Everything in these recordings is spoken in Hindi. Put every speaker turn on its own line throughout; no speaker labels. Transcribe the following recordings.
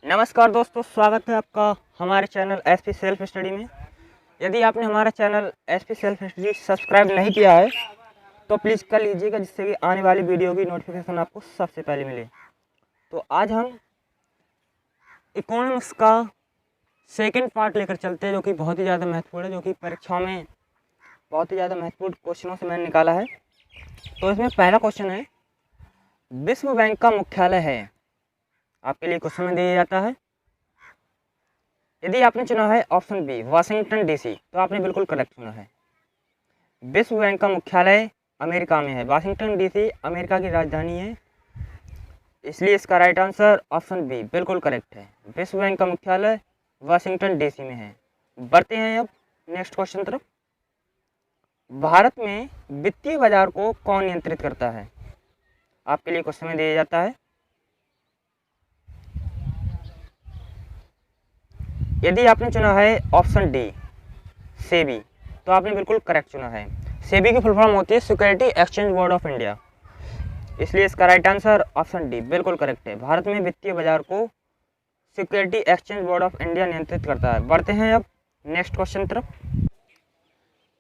नमस्कार दोस्तों, स्वागत है आपका हमारे चैनल एसपी सेल्फ स्टडी में। यदि आपने हमारा channel SP self study subscribe नहीं किया है तो प्लीज़ कर लीजिएगा, जिससे कि आने वाली वीडियो की नोटिफिकेशन आपको सबसे पहले मिले। तो आज हम इकोनॉमिक्स का सेकंड पार्ट लेकर चलते हैं, जो कि बहुत ही ज़्यादा महत्वपूर्ण है, जो कि परीक्षाओं में बहुत ही ज़्यादा महत्वपूर्ण क्वेश्चनों से मैंने निकाला है। तो इसमें पहला क्वेश्चन है, विश्व बैंक का मुख्यालय है। आपके लिए क्वेश्चन में दिया जाता है। यदि आपने चुना है ऑप्शन बी वाशिंगटन डीसी, तो आपने बिल्कुल करेक्ट चुना है। विश्व बैंक का मुख्यालय अमेरिका में है। वाशिंगटन डीसी अमेरिका की राजधानी है, इसलिए इसका राइट आंसर ऑप्शन बी बिल्कुल करेक्ट है। विश्व बैंक का मुख्यालय वाशिंगटन डीसी में है। बढ़ते हैं अब नेक्स्ट क्वेश्चन तरफ। भारत में वित्तीय बाजार को कौन नियंत्रित करता है? आपके लिए क्वेश्चन में दिया जाता है। यदि आपने चुना है ऑप्शन डी सेबी, तो आपने बिल्कुल करेक्ट चुना है। सेबी की फुल फॉर्म होती है security exchange board of India, इसलिए इसका राइट आंसर ऑप्शन डी बिल्कुल करेक्ट है। भारत में वित्तीय बाजार को security exchange board of India नियंत्रित करता है। बढ़ते हैं अब नेक्स्ट क्वेश्चन तरफ।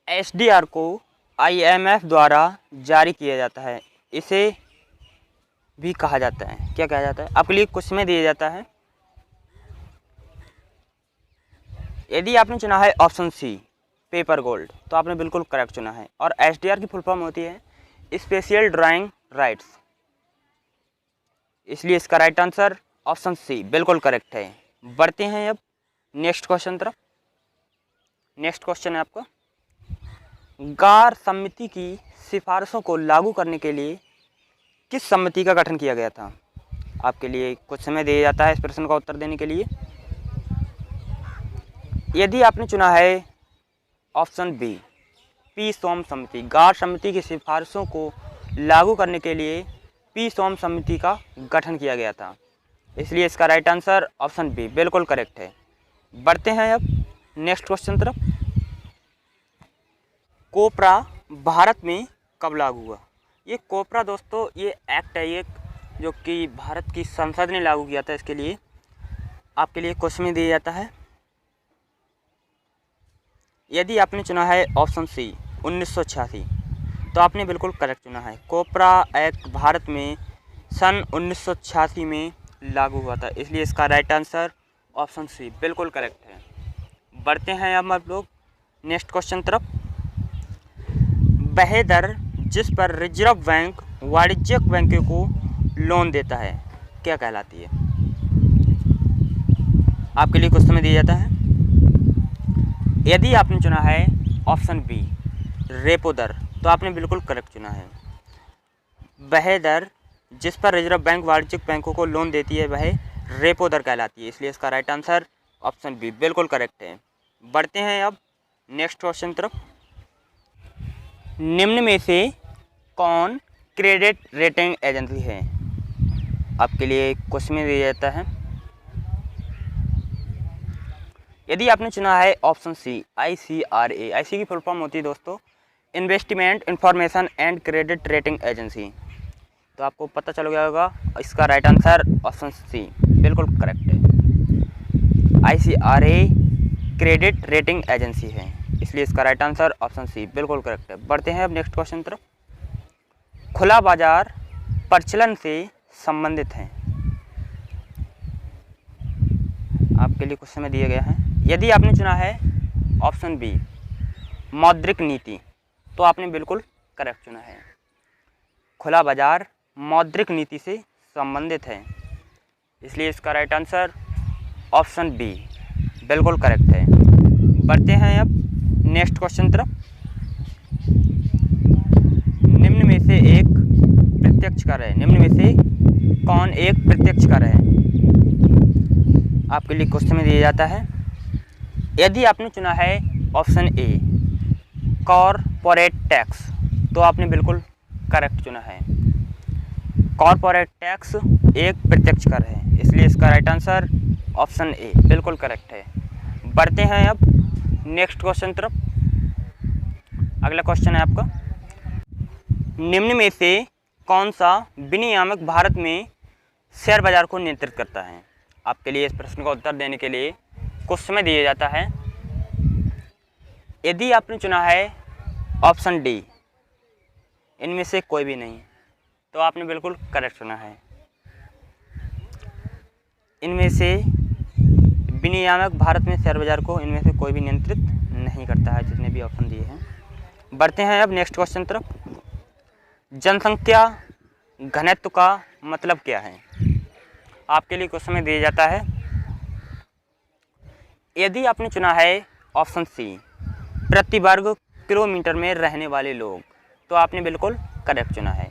एसडीआर को आईएमएफ द्वारा जारी किया जाता है, इसे भी कहा जाता है, क्या कहा जाता है? आपके लिए क्वेश्चन में दिया जाता है। यदि आपने चुना है ऑप्शन सी पेपर गोल्ड, तो आपने बिल्कुल करेक्ट चुना है। और एसडीआर की फुल फॉर्म होती है स्पेशल ड्राइंग राइट्स, इसलिए इसका राइट आंसर ऑप्शन सी बिल्कुल करेक्ट है। बढ़ते हैं अब नेक्स्ट क्वेश्चन तरफ। नेक्स्ट क्वेश्चन है आपका, गार समिति की सिफारिशों को लागू करने के लिए किस समिति का गठन किया गया था? आपके लिए कुछ समय दिया जाता है इस प्रश्न का उत्तर देने के लिए। यदि आपने चुना है ऑप्शन बी पी सोम समिति, गार समिति की सिफारिशों को लागू करने के लिए पी सोम समिति का गठन किया गया था, इसलिए इसका राइट आंसर ऑप्शन बी बिल्कुल करेक्ट है। बढ़ते हैं अब नेक्स्ट क्वेश्चन तरफ। कोपरा भारत में कब लागू हुआ? ये कोपरा दोस्तों ये एक्ट है एक, जो कि भारत की संसद ने लागू किया था। इसके लिए आपके लिए क्वेश्चन में दिया जाता है। यदि आपने चुना है ऑप्शन सी 1986, तो आपने बिल्कुल करेक्ट चुना है। कोपरा एक्ट भारत में सन 1986 में लागू हुआ था, इसलिए इसका राइट आंसर ऑप्शन सी बिल्कुल करेक्ट है। बढ़ते हैं अब आप लोग नेक्स्ट क्वेश्चन तरफ। वह दर जिस पर रिजर्व बैंक वाणिज्यिक बैंकों को लोन देता है, क्या कहलाती है? आपके लिए क्वेश्चन में दिया जाता है। यदि आपने चुना है ऑप्शन बी रेपो दर, तो आपने बिल्कुल करेक्ट चुना है। वह दर जिस पर रिजर्व बैंक वाणिज्यिक बैंकों को लोन देती है वह रेपो दर कहलाती है, इसलिए इसका राइट आंसर ऑप्शन बी बिल्कुल करेक्ट है। बढ़ते हैं अब नेक्स्ट क्वेश्चन तरफ। निम्न में से कौन क्रेडिट रेटिंग एजेंसी है? आपके लिए क्वेश्चन में दिया जाता है। यदि आपने चुना है ऑप्शन सी आईसीआरए, आईसी की फुल फॉर्म होती है दोस्तों investment information and credit rating agency, तो आपको पता चल गया होगा इसका राइट आंसर ऑप्शन सी बिल्कुल करेक्ट है। आईसीआरए क्रेडिट रेटिंग एजेंसी है, इसलिए इसका राइट आंसर ऑप्शन सी बिल्कुल करेक्ट है। बढ़ते हैं अब नेक्स्ट क्वेश्चन तरफ। खुला बाजार प्रचलन से संबंधित है, आपके लिए क्वेश्चन में दिया गया है। यदि आपने चुना है ऑप्शन बी मौद्रिक नीति, तो आपने बिल्कुल करेक्ट चुना है। खुला बाजार मौद्रिक नीति से संबंधित है, इसलिए इसका राइट आंसर ऑप्शन बी बिल्कुल करेक्ट है। बढ़ते हैं अब नेक्स्ट क्वेश्चन तरफ। निम्न में से एक प्रत्यक्ष कर है, निम्न में से कौन एक प्रत्यक्ष कर है? आपके लिए क्वेश्चन में दिया जाता है। यदि आपने चुना है ऑप्शन ए कॉर्पोरेट टैक्स, तो आपने बिल्कुल करेक्ट चुना है। कॉर्पोरेट टैक्स एक प्रत्यक्ष कर है, इसलिए इसका राइट आंसर ऑप्शन ए बिल्कुल करेक्ट है। बढ़ते हैं अब नेक्स्ट क्वेश्चन तरफ। अगला क्वेश्चन है आपका, निम्न में से कौन सा विनियामक भारत में शेयर बाजार को नियंत्रित करता है? आपके लिए इस प्रश्न का उत्तर देने के लिए कुछ समय दिया जाता है। यदि आपने चुना है ऑप्शन डी, इनमें से कोई भी नहीं, तो आपने बिल्कुल करेक्ट चुना है। इनमें से विनियामक भारत में शेयर बाजार को इनमें से कोई भी नियंत्रित नहीं करता है, जितने भी ऑप्शन दिए हैं। बढ़ते हैं अब नेक्स्ट क्वेश्चन तरफ। जनसंख्या घनत्व का मतलब क्या है? आपके लिए कुछ समय दिया जाता है। यदि आपने चुना है ऑप्शन सी, प्रति वर्ग किलोमीटर में रहने वाले लोग, तो आपने बिल्कुल करेक्ट चुना है।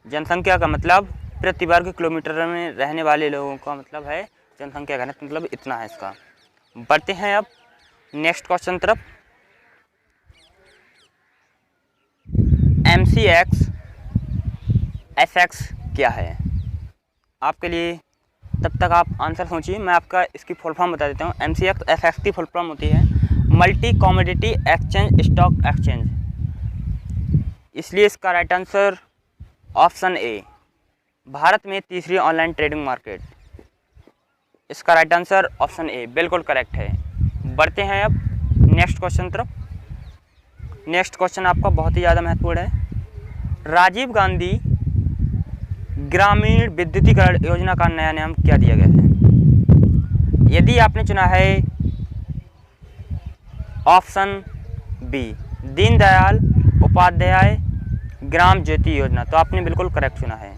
जनसंख्या का मतलब प्रति वर्ग किलोमीटर में रहने वाले लोगों का मतलब है जनसंख्या घनत्व, मतलब इतना है इसका। बढ़ते हैं अब नेक्स्ट क्वेश्चन तरफ। MCX FX क्या है? आपके लिए तब तक आप आंसर सोचिए, मैं आपका इसकी फुल फॉर्म बता देता हूँ। MCX FX की फुल फॉर्म होती है multi commodity exchange stock exchange. इसलिए इसका right answer option A, Bharat में तीसरी ऑनलाइन ट्रेडिंग मार्केट। इसका राइट आंसर ऑप्शन ए बिल्कुल करेक्ट है। बढ़ते हैं अब नेक्स्ट क्वेश्चन तरफ। नेक्स्ट क्वेश्चन आपका बहुत ही ज़्यादा महत्वपूर्ण है। राजीव गांधी ग्रामीण विद्युतीकरण योजना का नया नाम क्या दिया गया है? यदि आपने चुना है ऑप्शन बी, दीनदयाल उपाध्याय ग्राम ज्योति योजना, तो आपने बिल्कुल करेक्ट चुना है।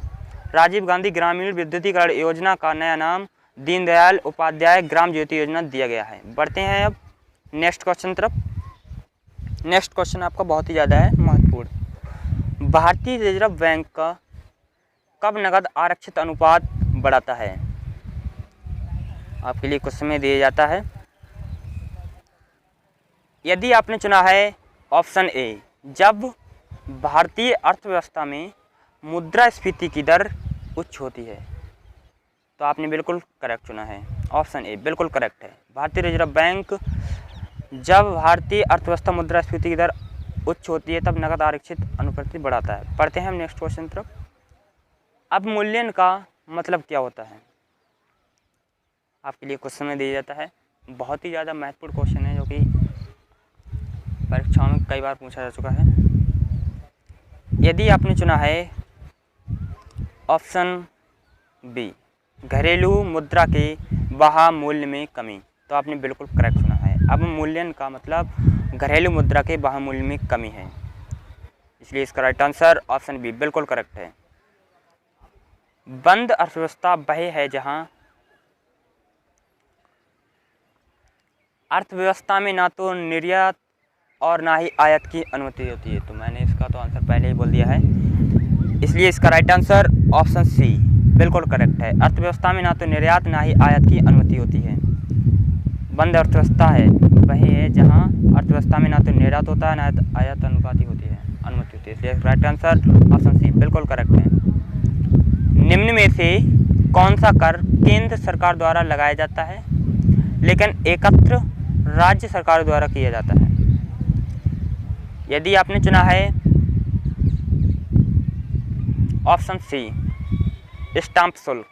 राजीव गांधी ग्रामीण विद्युतीकरण योजना का नया नाम दीनदयाल उपाध्याय ग्राम ज्योति योजना दिया गया है। बढ़ते हैं अब नेक्स्ट क्वेश्चन तरफ। नेक्स्ट क्वेश्चन आपका बहुत ही ज़्यादा है महत्वपूर्ण। भारतीय रिजर्व बैंक का कब नकद आरक्षित अनुपात बढ़ाता है? आपके लिए कुछ समय दिया जाता है। यदि आपने चुना है ऑप्शन ए, जब भारतीय अर्थव्यवस्था में मुद्रास्फीति की दर उच्च होती है, तो आपने बिल्कुल करेक्ट चुना है। ऑप्शन ए बिल्कुल करेक्ट है। भारतीय रिजर्व बैंक जब भारतीय अर्थव्यवस्था मुद्रास्फीति की दर उच्च होती है तब नकद आरक्षित अनुपात बढ़ाता है। पढ़ते हैं हम नेक्स्ट क्वेश्चन तरफ। अवमूल्यन का मतलब क्या होता है? आपके लिए कुछ समय दिया जाता है। बहुत ही ज़्यादा महत्वपूर्ण क्वेश्चन है जो कि परीक्षाओं में कई बार पूछा जा चुका है। यदि आपने चुना है ऑप्शन बी, घरेलू मुद्रा के बाह्य में कमी, तो आपने बिल्कुल करेक्ट सुना है। अवमूल्यन का मतलब घरेलू मुद्रा के बाह्य में कमी है, इसलिए इसका राइट आंसर ऑप्शन बी बिल्कुल करेक्ट है। बंद अर्थव्यवस्था वह है जहां अर्थव्यवस्था में ना तो निर्यात और ना ही आयात की अनुमति होती है। तो मैंने इसका तो आंसर पहले ही बोल दिया है, इसलिए इसका राइट आंसर ऑप्शन सी बिल्कुल करेक्ट है। अर्थव्यवस्था में ना तो निर्यात ना ही आयात की अनुमति होती है। बंद अर्थव्यवस्था है वह है जहां अर्थव्यवस्था में ना तो निर्यात होता है ना आयात अनुमति होती है, इसलिए राइट आंसर ऑप्शन सी बिल्कुल करेक्ट है। निम्न में से कौन सा कर केंद्र सरकार द्वारा लगाया जाता है लेकिन एकत्र राज्य सरकार द्वारा किया जाता है? यदि आपने चुना है ऑप्शन सी, स्टाम्प शुल्क,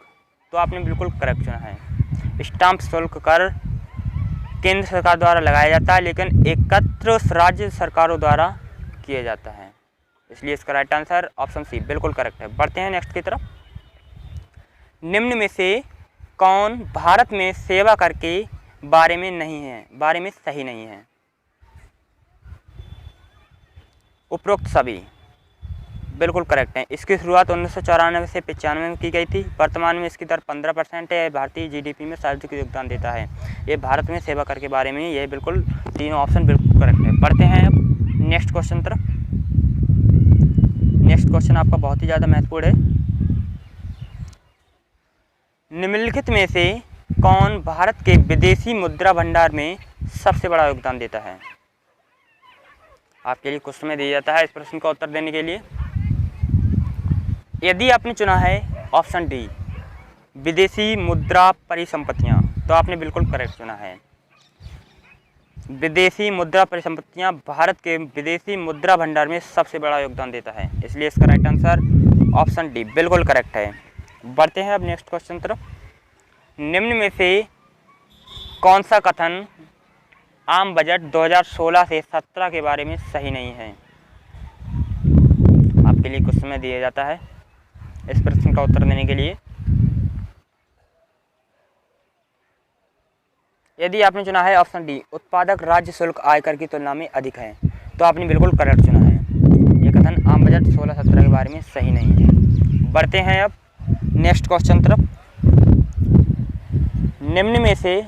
तो आपने बिल्कुल करेक्ट चुना है। स्टाम्प शुल्क कर केंद्र सरकार द्वारा लगाया जाता है लेकिन एकत्र राज्य सरकारों द्वारा किया जाता है, इसलिए इसका राइट आंसर ऑप्शन सी बिल्कुल करेक्ट है। बढ़ते हैं नेक्स्ट की तरफ। निम्न में से कौन भारत में सेवा कर के बारे में सही नहीं है? उपरोक्त सभी बिल्कुल करेक्ट हैं। इसकी शुरुआत 1994 से 95 में की गई थी। वर्तमान में इसकी दर 15% है। भारतीय जीडीपी में सर्वाधिक योगदान देता है। ये भारत में सेवा कर के बारे में ये बिल्कुल तीनों ऑप्शन बिल्कुल करेक्ट है। बढ़ते हैं अब नेक्स्ट क्वेश्चन तरफ। नेक्स्ट क्वेश्चन आपका बहुत ही ज़्यादा महत्वपूर्ण है। निम्नलिखित में से कौन भारत के विदेशी मुद्रा भंडार में सबसे बड़ा योगदान देता है? आपके लिए कुछ समय दिया जाता है इस प्रश्न का उत्तर देने के लिए। यदि आपने चुना है ऑप्शन डी, विदेशी मुद्रा परिसंपत्तियां, तो आपने बिल्कुल करेक्ट चुना है। विदेशी मुद्रा परिसंपत्तियां भारत के विदेशी मुद्रा भंडार में सबसे बड़ा योगदान देता है, इसलिए इसका राइट आंसर ऑप्शन डी बिल्कुल करेक्ट है। बढ़ते हैं अब नेक्स्ट क्वेश्चन तरफ। निम्न में से कौन सा कथन आम बजट 2016 से 17 के बारे में सही नहीं है? आपके लिए कुछ समय दिया जाता है इस प्रश्न का उत्तर देने के लिए। यदि आपने चुना है ऑप्शन डी, उत्पादक राज्य शुल्क आयकर की तुलना में अधिक है, तो आपने बिल्कुल करेक्ट चुना है। ये कथन आम बजट 16-17 के बारे में सही नहीं है। बढ़ते हैं अब नेक्स्ट क्वेश्चन तरफ। निम्न में से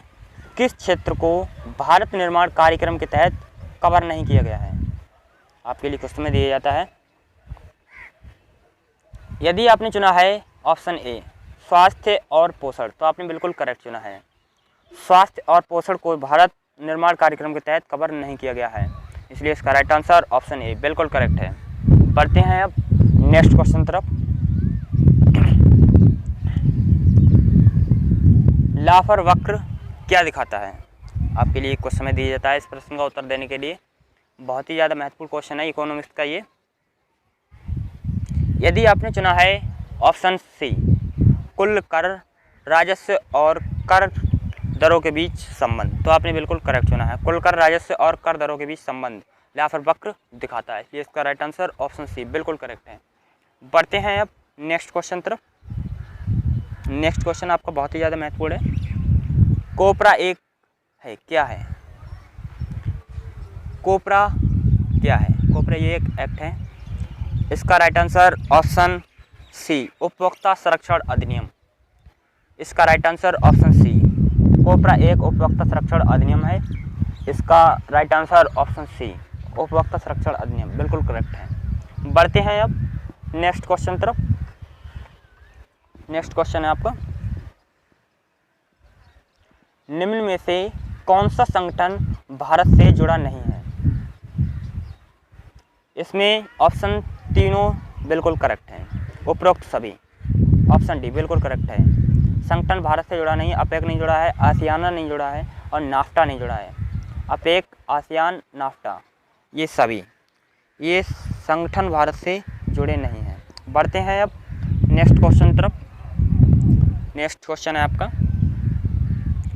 किस क्षेत्र को भारत निर्माण कार्यक्रम के तहत कवर नहीं किया गया है? आपके लिए कुछ समय दिया जाता है। यदि आपने चुना है ऑप्शन ए, स्वास्थ्य और पोषण, तो आपने बिल्कुल करेक्ट चुना है। स्वास्थ्य और पोषण को भारत निर्माण कार्यक्रम के तहत कवर नहीं किया गया है, इसलिए इसका राइट आंसर ऑप्शन ए बिल्कुल करेक्ट है। बढ़ते हैं अब नेक्स्ट क्वेश्चन तरफ। लाफर वक्र क्या दिखाता है? आपके लिए कुछ समय दिया जाता है इस प्रश्न का उत्तर देने के लिए। बहुत ही ज़्यादा महत्वपूर्ण क्वेश्चन है इकोनॉमिक्स का ये। यदि आपने चुना है ऑप्शन सी, कुल कर, राजस्व और कर दरों के बीच संबंध, तो आपने बिल्कुल करेक्ट चुना है। कुल कर, राजस्व और कर दरों के बीच संबंध लाफर वक्र दिखाता है, इसलिए इसका राइट आंसर ऑप्शन सी बिल्कुल करेक्ट है। बढ़ते हैं अब नेक्स्ट क्वेश्चन तरफ। नेक्स्ट क्वेश्चन आपका बहुत ही ज़्यादा महत्वपूर्ण है। कोपरा एक है, क्या है? कोपरा क्या है? कोपरा ये एक एक्ट है, इसका राइट आंसर ऑप्शन सी, उपभोक्ता संरक्षण अधिनियम। इसका राइट आंसर ऑप्शन सी, कोपरा एक उपभोक्ता संरक्षण अधिनियम है, इसका राइट आंसर ऑप्शन सी, उपभोक्ता संरक्षण अधिनियम बिल्कुल करेक्ट है। बढ़ते हैं अब नेक्स्ट क्वेश्चन तरफ। नेक्स्ट क्वेश्चन है आपका, निम्न में से कौन सा संगठन भारत से जुड़ा नहीं है? इसमें ऑप्शन तीनों बिल्कुल करेक्ट हैं, उपरोक्त सभी। ऑप्शन डी बिल्कुल करेक्ट है। संगठन भारत से जुड़ा नहीं, अपेक नहीं जुड़ा है, आसियाना नहीं जुड़ा है और नाफ्टा नहीं जुड़ा है। अपेक, आसियान, नाफ्टा ये सभी ये संगठन भारत से जुड़े नहीं हैं। बढ़ते हैं अब नेक्स्ट क्वेश्चन तरफ। नेक्स्ट क्वेश्चन है आपका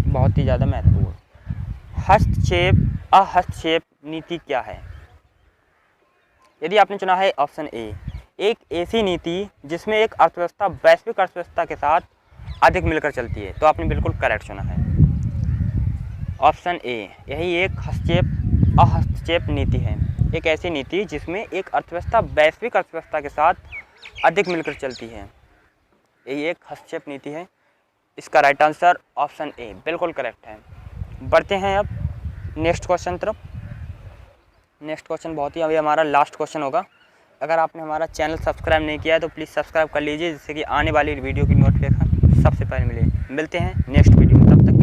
बहुत ही ज़्यादा महत्वपूर्ण। हस्तक्षेप अहस्तक्षेप नीति क्या है? यदि आपने चुना है ऑप्शन ए, एक ऐसी नीति जिसमें एक अर्थव्यवस्था वैश्विक अर्थव्यवस्था के साथ अधिक मिलकर चलती है, तो आपने बिल्कुल करेक्ट चुना है। ऑप्शन ए, यही एक हस्तक्षेप अहस्तक्षेप नीति है, एक ऐसी नीति जिसमें एक अर्थव्यवस्था वैश्विक अर्थव्यवस्था के साथ अधिक मिलकर चलती है, यही एक हस्तक्षेप नीति है। इसका राइट आंसर ऑप्शन ए बिल्कुल करेक्ट है। बढ़ते हैं अब नेक्स्ट क्वेश्चन तरफ। नेक्स्ट क्वेश्चन बहुत ही अभी हमारा लास्ट क्वेश्चन होगा। अगर आपने हमारा चैनल सब्सक्राइब नहीं किया है तो प्लीज़ सब्सक्राइब कर लीजिए, जिससे कि आने वाली वीडियो की नोटिफिकेशन सबसे पहले मिले। मिलते हैं नेक्स्ट वीडियो में, तब तक